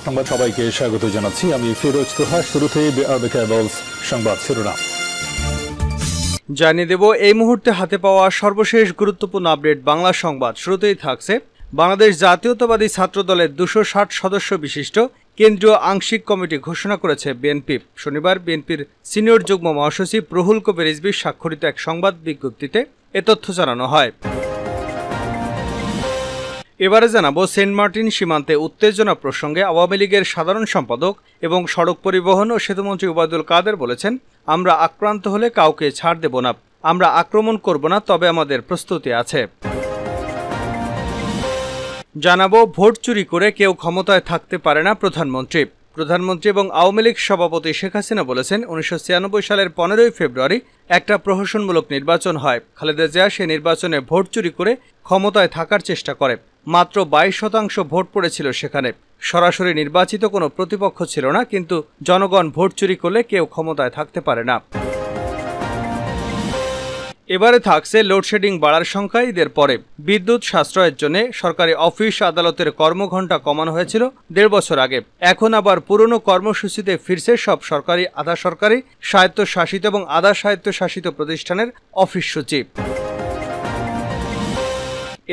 সংবাদ সবাইকে স্বাগত জানাচ্ছি। আমি ফিরোজ তোহা। শুরুতে সংবাদ শিরোনাম জানিয়ে দেব এই মুহূর্তে হাতে পাওয়া সর্বশেষ গুরুত্বপূর্ণ আপডেট বাংলা সংবাদ। শুরুতেই থাকছে বাংলাদেশ জাতীয়তাবাদী ছাত্র দলের 260 সদস্য বিশিষ্ট কেন্দ্রীয় আংশিক কমিটি ঘোষণা করেছে বিএনপি। শনিবার বিএনপির সিনিয়র যুগ্ম মহাসচিব রুহুল কবির রিজভীর স্বাক্ষরিত এক সংবাদ বিজ্ঞপ্তিতে এ তথ্য জানানো হয়। এবারে জানাবো সেন্ট মার্টিন সীমান্তে উত্তেজনা প্রসঙ্গে আওয়ামী লীগের সাধারণ সম্পাদক এবং সড়ক পরিবহন ও সেতুমন্ত্রী ওবায়দুল কাদের বলেছেন, আমরা আক্রান্ত হলে কাউকে ছাড় দেব না, আমরা আক্রমণ করব না, তবে আমাদের প্রস্তুতি আছে। জানাবো ভোট চুরি করে কেউ ক্ষমতায় থাকতে পারে না প্রধানমন্ত্রী এবং আওয়ামী লীগ সভাপতি শেখ হাসিনা বলেছেন 1996 সালের 15ই ফেব্রুয়ারি একটা প্রহসনমূলক নির্বাচন হয়। খালেদা জিয়া সে নির্বাচনে ভোট চুরি করে ক্ষমতায় থাকার চেষ্টা করে। মাত্র 22% ভোট পড়েছিল সেখানে। সরাসরি নির্বাচিত কোনো প্রতিপক্ষ ছিল না, কিন্তু জনগণ ভোট চুরি করলে কেউ ক্ষমতায় থাকতে পারে না। এবারে থাকছে লোডশেডিং বাড়ার সংখ্যা ঈদের পরে। বিদ্যুৎ সাশ্রয়ের জন্য সরকারি অফিস আদালতের কর্মঘণ্টা কমানো হয়েছিল 1.5 বছর আগে। এখন আবার পুরনো কর্মসূচিতে ফিরছে সব সরকারি, আধা সরকারি, স্বায়ত্তশাসিত এবং আধা স্বায়ত্তশাসিত প্রতিষ্ঠানের অফিস সূচি।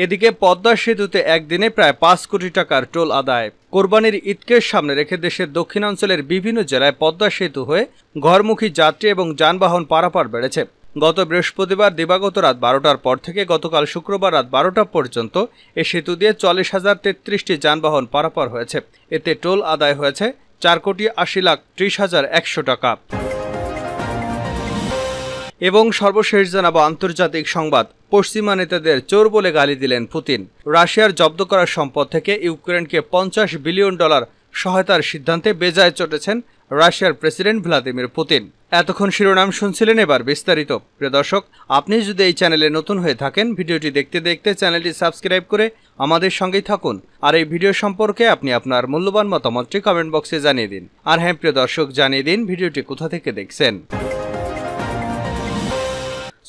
এদিকে পদ্মা সেতুতে একদিনে প্রায় 5 কোটি টাকার টোল আদায়। কোরবানির ঈদকে সামনে রেখে দেশের দক্ষিণাঞ্চলের বিভিন্ন জেলায় পদ্মা সেতু হয়ে ঘরমুখী যাত্রী এবং যানবাহন পারাপার বেড়েছে। গত বৃহস্পতিবার দিবাগত রাত 12টার পর থেকে গতকাল শুক্রবার রাত 12টা পর্যন্ত এ সেতু দিয়ে 40,033টি যানবাহন পারাপার হয়েছে। এতে টোল আদায় হয়েছে 4,80,30,100 টাকা। এবং সর্বশেষ জানাবো আন্তর্জাতিক সংবাদ। পশ্চিমা নেতাদের চোর বলে গালি দিলেন পুতিন। রাশিয়ার জব্দ করা সম্পদ থেকে ইউক্রেনকে $50 বিলিয়ন সহায়তার সিদ্ধান্তে বেজায় চটেছেন রাশিয়ার প্রেসিডেন্ট ভ্লাদিমির পুতিন। এতক্ষণ শিরোনাম শুনছিলেন, এবার বিস্তারিত। প্রিয় দর্শক, আপনি যদি এই চ্যানেলে নতুন হয়ে থাকেন, ভিডিওটি দেখতে দেখতে চ্যানেলটি সাবস্ক্রাইব করে আমাদের সঙ্গেই থাকুন। আর এই ভিডিও সম্পর্কে আপনি আপনার মূল্যবান মতামতটি কমেন্ট বক্সে জানিয়ে দিন। আর হ্যাঁ প্রিয় দর্শক, জানিয়ে দিন ভিডিওটি কোথা থেকে দেখছেন।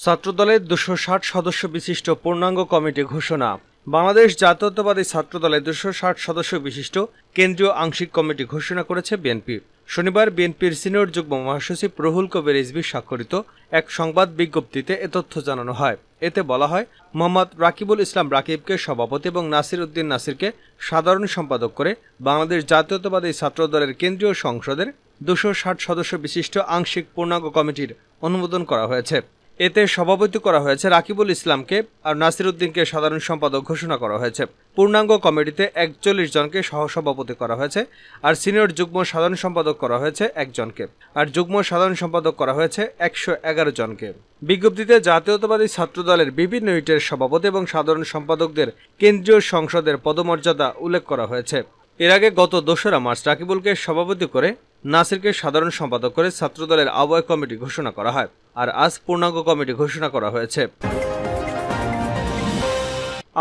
ছাত্রদলের 260 সদস্য বিশিষ্ট পূর্ণাঙ্গ কমিটি ঘোষণা। বাংলাদেশ জাতীয়তাবাদী ছাত্রদলের 260 সদস্য বিশিষ্ট কেন্দ্রীয় আংশিক কমিটি ঘোষণা করেছে বিএনপি। শনিবার বিএনপির সিনিয়র যুগ্ম মহাসচিব রুহুল কবির রিজভীর স্বাক্ষরিত এক সংবাদ বিজ্ঞপ্তিতে এ তথ্য জানানো হয়। এতে বলা হয়, মোহাম্মদ রাকিবুল ইসলাম রাকিবকে সভাপতি এবং নাসির উদ্দিন নাসিরকে সাধারণ সম্পাদক করে বাংলাদেশ জাতীয়তাবাদী ছাত্রদলের কেন্দ্রীয় সংসদের 260 সদস্য বিশিষ্ট আংশিক পূর্ণাঙ্গ কমিটির অনুমোদন করা হয়েছে। এতে সভাপতি করা হয়েছে রাকিবুল ইসলামকে, আর নাসির উদ্দিনকে সাধারণ সম্পাদক ঘোষণা করা হয়েছে। পূর্ণাঙ্গ কমিটিতে 41 জনকে সহসভাপতি করা হয়েছে, আর সিনিয়র যুগ্ম সাধারণ সম্পাদক করা হয়েছে 1 জনকে, আর যুগ্ম সাধারণ সম্পাদক করা হয়েছে 111 জনকে। বিজ্ঞপ্তিতে জাতীয়তাবাদী ছাত্রদলের বিভিন্ন ইউনিটের সভাপতি এবং সাধারণ সম্পাদকদের কেন্দ্রীয় সংসদের পদমর্যাদা উল্লেখ করা হয়েছে। এর আগে গত 2রা মার্চ রাকিবুলকে সভাপতি করে নাসিরকে সাধারণ সম্পাদক করে ছাত্রদলের আহ্বায়ক কমিটি ঘোষণা করা হয়, আর আজ পূর্ণাঙ্গ কমিটি ঘোষণা করা হয়েছে।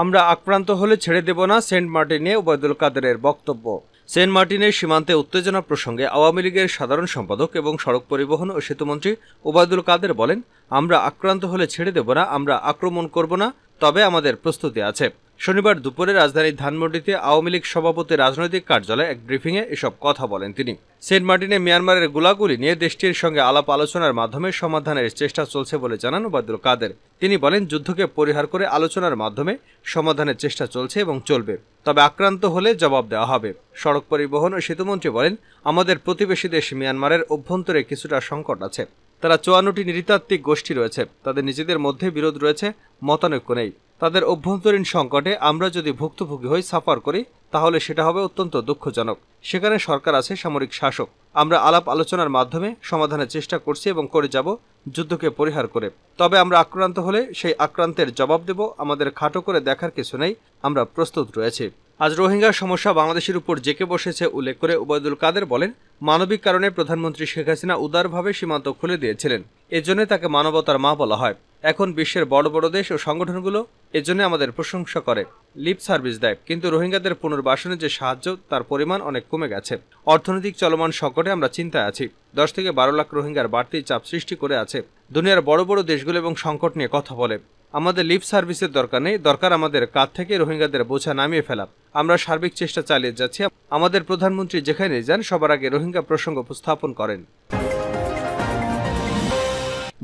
আমরা আক্রান্ত হলে ছেড়ে দেব না, সেন্ট মার্টিনে ওবায়দুল কাদেরের বক্তব্য। সেন্ট মার্টিনের সীমান্তে উত্তেজনা প্রসঙ্গে আওয়ামী লীগের সাধারণ সম্পাদক এবং সড়ক পরিবহন ও সেতুমন্ত্রী ওবায়দুল কাদের বলেন, আমরা আক্রান্ত হলে ছেড়ে দেব না, আমরা আক্রমণ করব না, তবে আমাদের প্রস্তুতি আছে। শনিবার দুপুরে রাজধানীর ধানমন্ডিতে আওয়ামী লীগ সভাপতির রাজনৈতিক কার্যালয়ে এক ব্রিফিংয়ে এসব কথা বলেন তিনি। সেন্ট মার্টিনে মিয়ানমারের গোলাগুলি নিয়ে দেশটির সঙ্গে আলাপ আলোচনার মাধ্যমে সমাধানের চেষ্টা চলছে বলে জানান ওবায়দুল কাদের। তিনি বলেন, যুদ্ধকে পরিহার করে আলোচনার মাধ্যমে সমাধানের চেষ্টা চলছে এবং চলবে, তবে আক্রান্ত হলে জবাব দেওয়া হবে। সড়ক পরিবহন ও সেতুমন্ত্রী বলেন, আমাদের প্রতিবেশী দেশ মিয়ানমারের অভ্যন্তরে কিছুটা সংকট আছে। তারা 54টি নৃতাত্ত্বিক গোষ্ঠী রয়েছে, তাদের নিজেদের মধ্যে বিরোধ রয়েছে, মতানৈক্য নেই। তাদের অভ্যন্তরীণ সংকটে আমরা যদি ভুক্তভোগী হই, সাফার করি, তাহলে সেটা হবে অত্যন্ত দুঃখজনক। সেখানে সরকার আছে, সামরিক শাসক। আমরা আলাপ আলোচনার মাধ্যমে সমাধানের চেষ্টা করছি এবং করে যাব, যুদ্ধকে পরিহার করে। তবে আমরা আক্রান্ত হলে সেই আক্রান্তের জবাব দেব, আমাদের খাটো করে দেখার কিছু নেই, আমরা প্রস্তুত রয়েছি। আজ রোহিঙ্গা সমস্যা বাংলাদেশের উপর জেঁকে বসেছে উল্লেখ করে ওবায়দুল কাদের বলেন, মানবিক কারণে প্রধানমন্ত্রী শেখ হাসিনা উদারভাবে সীমান্ত খুলে দিয়েছিলেন, এজন্য তাকে মানবতার মা বলা হয়। এখন বিশ্বের বড় বড় দেশ ও সংগঠনগুলো এজন্য আমাদের প্রশংসা করে, লিপ সার্ভিস দেয়, কিন্তু রোহিঙ্গাদের পুনর্বাসনের যে সাহায্য তার পরিমাণ অনেক কমে গেছে। অর্থনৈতিক চলমান সংকটে আমরা চিন্তায় আছি। 10 থেকে 12 লাখ রোহিঙ্গার বাড়তি চাপ সৃষ্টি করে আছে। দুনিয়ার বড় বড় দেশগুলো এবং সংকট নিয়ে কথা বলে। আমাদের লিপ সার্ভিসের দরকার নেই, দরকার আমাদের কাঁধ থেকে রোহিঙ্গাদের বোঝা নামিয়ে ফেলা। আমরা সার্বিক চেষ্টা চালিয়ে যাচ্ছি। আমাদের প্রধানমন্ত্রী যেখানে যান সবার আগে রোহিঙ্গা প্রসঙ্গ উপস্থাপন করেন।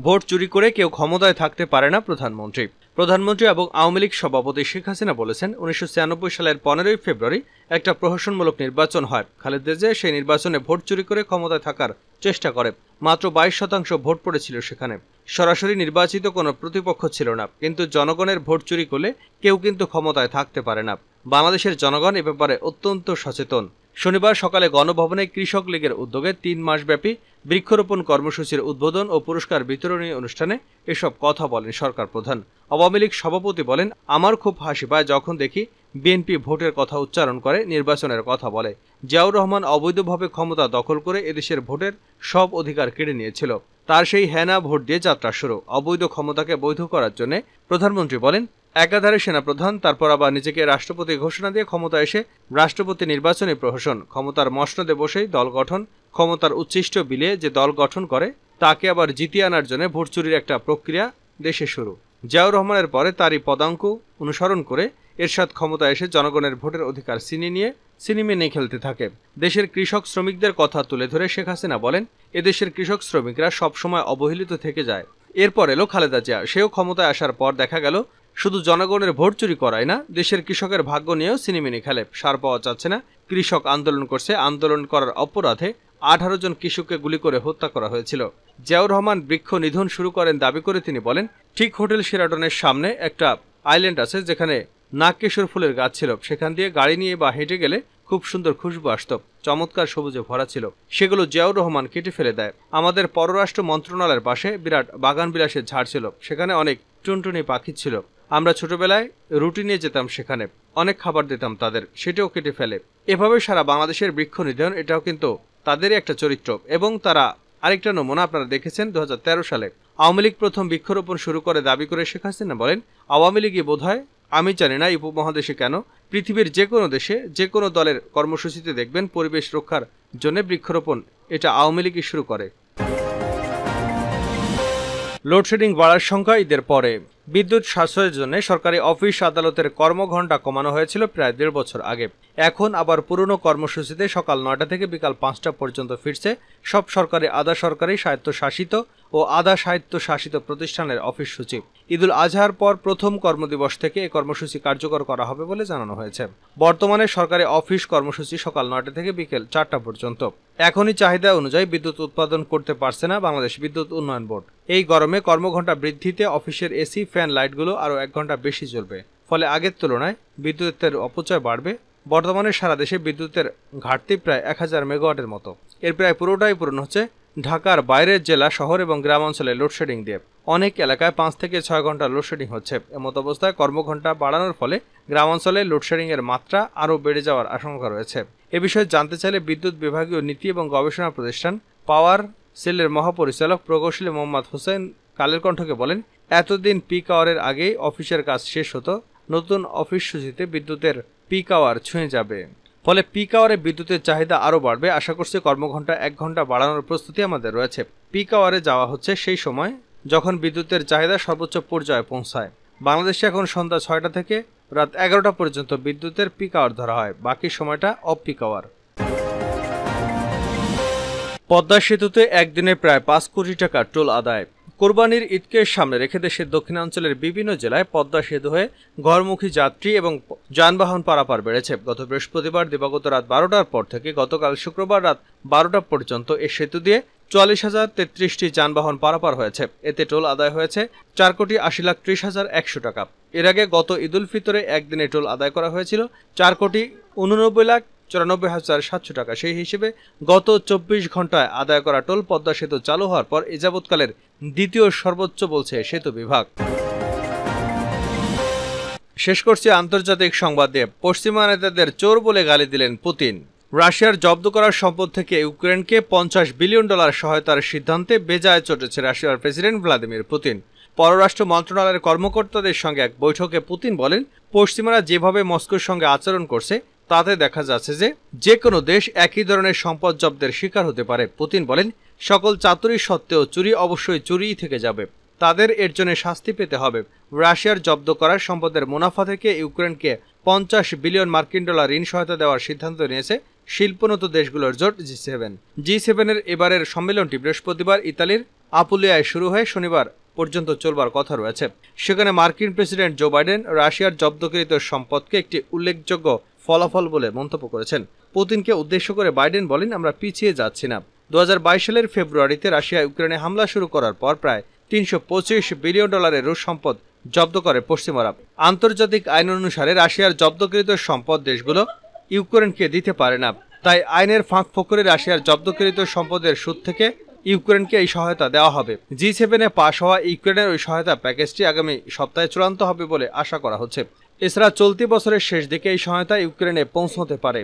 ভোট চুরি করে কেউ ক্ষমতায় থাকতে পারে না প্রধানমন্ত্রী এবং আওয়ামী লীগ সভাপতি শেখ হাসিনা বলেছেন 1996 সালের 15ই ফেব্রুয়ারি একটা প্রহসনমূলক নির্বাচন হয়। খালেদা জিয়া সেই নির্বাচনে ভোট চুরি করে ক্ষমতায় থাকার চেষ্টা করে। মাত্র 22% ভোট পড়েছিল সেখানে। সরাসরি নির্বাচিত কোনো প্রতিপক্ষ ছিল না, কিন্তু জনগণের ভোট চুরি করলে কেউ কিন্তু ক্ষমতায় থাকতে পারে না। বাংলাদেশের জনগণ এ ব্যাপারে অত্যন্ত সচেতন। শনিবার সকালে গণভবনে কৃষক লীগের উদ্যোগে 3 মাসব্যাপী বৃক্ষরোপণ কর্মসূচির উদ্বোধন ও পুরস্কার বিতরণী অনুষ্ঠানে এসব কথা বলেন সরকার প্রধান। আওয়ামী লীগ সভাপতি বলেন, আমার খুব হাসি পায় যখন দেখি বিএনপি ভোটের কথা উচ্চারণ করে, নির্বাচনের কথা বলে। জিয়াউর রহমান অবৈধভাবে ক্ষমতা দখল করে এদেশের ভোটের সব অধিকার কেড়ে নিয়েছিল। তার সেই হ্যানা ভোট দিয়ে যাত্রা শুরু। অবৈধ ক্ষমতাকে বৈধ করার জন্য প্রধানমন্ত্রী বলেন, একাধারে সেনাপ্রধান, তারপর আবার নিজেকে রাষ্ট্রপতি ঘোষণা দিয়ে ক্ষমতা এসে রাষ্ট্রপতি নির্বাচনী প্রহসন, ক্ষমতার মসনদে বসেই দল গঠন, ক্ষমতার উচ্ছিষ্ট বিলিয়ে যে দল গঠন করে তাকে আবার জিতিয়ে আনার জন্য ভোট চুরির একটা প্রক্রিয়া দেশে শুরু। জিয়াউর রহমানের পরে তারই পদাঙ্ক অনুসরণ করে এরশাদ ক্ষমতা এসে জনগণের ভোটের অধিকার ছিনিয়ে নিয়ে খেলতে থাকে। দেশের কৃষক শ্রমিকদের কথা তুলে ধরে শেখ হাসিনা বলেন, এদেশের কৃষক শ্রমিকরা সবসময় অবহেলিত থেকে যায়। এরপর এলো খালেদা জিয়া। সেও ক্ষমতায় আসার পর দেখা গেল শুধু জনগণের ভোট চুরি করায় না, দেশের কৃষকের ভাগ্য নিয়েও ছিনিমিনি খেলে। সার পাওয়া যাচ্ছে না, কৃষক আন্দোলন করছে, আন্দোলন করার অপরাধে 18 জন কৃষককে গুলি করে হত্যা করা হয়েছিল। জিয়াউর রহমান বৃক্ষ নিধন শুরু করেন দাবি করে তিনি বলেন, ঠিক হোটেল শেরাটনের সামনে একটা আইল্যান্ড আছে যেখানে নাগকেশর ফুলের গাছ ছিল, সেখান দিয়ে গাড়ি নিয়ে বা হেঁটে গেলে খুব সুন্দর খুশবু আসত, চমৎকার সবুজে ভরা ছিল। সেগুলো জিয়াউর রহমান কেটে ফেলে দেয়। আমাদের পররাষ্ট্র মন্ত্রণালয়ের পাশে বিরাট বাগান বিলাসের ঝাড় ছিল, সেখানে অনেক টুনটুনি পাখি ছিল। আমরা ছোটবেলায় রুটি নিয়ে যেতাম, সেখানে অনেক খাবার দিতাম তাদের, সেটাও কেটে ফেলে। এভাবে সারা বাংলাদেশের বৃক্ষ নিধন, এটাও কিন্তু তাদেরই একটা চরিত্র। এবং তারা আরেকটা নমুনা আপনারা দেখেছেন 2013 সালে আওয়ামী লীগ প্রথম বৃক্ষরোপণ শুরু করে দাবি করে শেখ হাসিনা বলেন, আওয়ামী লীগই বোধহয়, আমি জানি না উপমহাদেশে কেন, পৃথিবীর যে কোনো দেশে যে কোনো দলের কর্মসূচিতে দেখবেন পরিবেশ রক্ষার জন্য বৃক্ষরোপণ এটা আওয়ামী লীগই শুরু করে। লোডশেডিং বাড়ার সংখ্যা ঈদের পরে। বিদ্যুৎ সাশ্রয়ের জন্য সরকারি অফিস আদালতের কর্মঘণ্টা কমানো হয়েছিল প্রায় 1.5 বছর আগে। এখন আবার পুরনো কর্মসূচিতে সকাল 9টা থেকে বিকাল 5টা পর্যন্ত ফিরছে সব সরকারি, আধা সরকারি, স্বায়ত্তশাসিত ও আধা স্বায়ত্তশাসিত প্রতিষ্ঠানের অফিস সূচি। ঈদুল আজহার পর প্রথম কর্মদিবস থেকে এই কর্মসূচি কার্যকর করা হবে বলে জানানো হয়েছে। বর্তমানে সরকারি অফিস কর্মসূচি সকাল 9টা থেকে বিকেল 4টা পর্যন্ত। এখনই চাহিদা অনুযায়ী বিদ্যুৎ উৎপাদন করতে পারছে না বাংলাদেশ বিদ্যুৎ উন্নয়ন বোর্ড। এই গরমে কর্মঘণ্টা বৃদ্ধিতে অফিসের এসি, ফ্যান, লাইটগুলো আরও 1 ঘন্টা বেশি চলবে। ফলে আগের তুলনায় বিদ্যুতের অপচয় বাড়বে। বর্তমানে সারা দেশে বিদ্যুতের ঘাটতি প্রায় 1000 মেগাওয়াটের মতো। এর প্রায় পুরোটাই পূরণ হচ্ছে ঢাকার বাইরের জেলা, শহর এবং গ্রামাঞ্চলে লোডশেডিং দিয়ে। অনেক এলাকায় 5 থেকে 6 ঘন্টা লোডশেডিং হচ্ছে। এমত অবস্থায় কর্মঘণ্টা বাড়ানোর ফলে গ্রামাঞ্চলে লোডশেডিং এর মাত্রা আরও বেড়ে যাওয়ার আশঙ্কা রয়েছে। এ বিষয়ে জানতে চাইলে বিদ্যুৎ বিভাগীয় নীতি এবং গবেষণা প্রতিষ্ঠান পাওয়ার সেলের মহাপরিচালক প্রকৌশলী মোহাম্মদ হোসেন কালের কণ্ঠকে বলেন, এতদিন পিক আওয়ারের আগেই অফিসের কাজ শেষ হতো, নতুন অফিস সূচিতে বিদ্যুতের পিক আওয়ার ছুঁয়ে যাবে। ফলে পিক আওয়ারে বিদ্যুতের চাহিদা আরও বাড়বে। আশা করছি কর্মঘণ্টা 1 ঘন্টা বাড়ানোর প্রস্তুতি আমাদের রয়েছে। পিক আওয়ারে যাওয়া হচ্ছে সেই সময় যখন বিদ্যুতের চাহিদা সর্বোচ্চ পর্যায়ে পৌঁছায়। বাংলাদেশে এখন সন্ধ্যা 6টা থেকে রাত 11টা পর্যন্ত বিদ্যুতের পিক আওয়ার ধরা হয়, বাকি সময়টা অফ পিক আওয়ার। পদ্মা সেতুতে একদিনে প্রায় 5 কোটি টাকা টোল আদায়। কোরবানির ঈদকে সামনে রেখে দেশের দক্ষিণাঞ্চলের বিভিন্ন জেলায় পদ্মা সেতু হয়ে ঘরমুখী যাত্রী এবং যানবাহন পারাপার বেড়েছে। গত বৃহস্পতিবার দিবাগত রাত 12টার পর থেকে গতকাল শুক্রবার রাত 12টা পর্যন্ত এ সেতু দিয়ে 44,033টি যানবাহন পারাপার হয়েছে। এতে টোল আদায় হয়েছে 4,80,30,100 টাকা। এর আগে গত ঈদুল ফিতরে একদিনে টোল আদায় করা হয়েছিল 4,89,94,700 টাকা। সেই হিসেবে গত 24 ঘন্টায় আদায় করা টোল পদ্মা সেতু চালু হওয়ার পর এ যাবৎকালের দ্বিতীয় সর্বোচ্চ বলছে সেতু বিভাগ। শেষ করছি আন্তর্জাতিক সংবাদ দিয়ে। পশ্চিমা নেতাদের চোর বলে গালি দিলেন পুতিন। রাশিয়ার জব্দ করার সম্পদ থেকে ইউক্রেনকে $50 বিলিয়ন সহায়তার সিদ্ধান্তে বেজায় চটেছে রাশিয়ার প্রেসিডেন্ট ভ্লাদিমির পুতিন। পররাষ্ট্র মন্ত্রণালয়ের কর্মকর্তাদের সঙ্গে এক বৈঠকে পুতিন বলেন, পশ্চিমারা যেভাবে মস্কোর সঙ্গে আচরণ করছে তাতে দেখা যাচ্ছে যে কোনো দেশ একই ধরনের সম্পদ জব্দের শিকার হতে পারে। পুতিন বলেন, সকল চাতুরি সত্ত্বেও চুরি অবশ্যই চুরিই থেকে যাবে। তাদের এর জন্য শাস্তি পেতে হবে। রাশিয়ার জব্দ করা সম্পদের মুনাফা থেকে ইউক্রেনকে 50 বিলিয়ন মার্কিন ডলার ঋণ সহায়তা দেওয়ার সিদ্ধান্ত নিয়েছে শিল্পোন্নত দেশগুলোর জোট জি7 এর এবারের সম্মেলনটি বৃহস্পতিবার ইতালির আপুলিয়ায় শুরু হয়ে শনিবার পর্যন্ত চলবার কথা রয়েছে। সেখানে মার্কিন প্রেসিডেন্ট জো বাইডেন রাশিয়ার জব্দকৃত সম্পদকে একটি উল্লেখযোগ্য ফলাফল বলে মন্তব্য করেছেন। পুতিনকে উদ্দেশ্য করে বাইডেন বলেন, আমরা পিছিয়ে যাচ্ছি না। 2022 সালের ফেব্রুয়ারিতে রাশিয়া ইউক্রেনে হামলা শুরু করার পর প্রায় 325 বিলিয়ন ডলারের রুশ সম্পদ জব্দ করে পশ্চিমারা। আন্তর্জাতিক আইন অনুসারে রাশিয়ার জব্দকৃত সম্পদ দেশগুলো ইউক্রেনকে দিতে পারে না। তাই আইনের ফাঁক ফোকরে রাশিয়ার জব্দকৃত সম্পদের সুদ থেকে ইউক্রেনকে এই সহায়তা দেওয়া হবে। জি7 পাশ হওয়া ইউক্রেনের ওই সহায়তা প্যাকেজটি আগামী সপ্তাহে চূড়ান্ত হবে বলে আশা করা হচ্ছে। এছাড়া চলতি বছরের শেষ দিকে এই সহায়তা ইউক্রেনে পৌঁছতে পারে।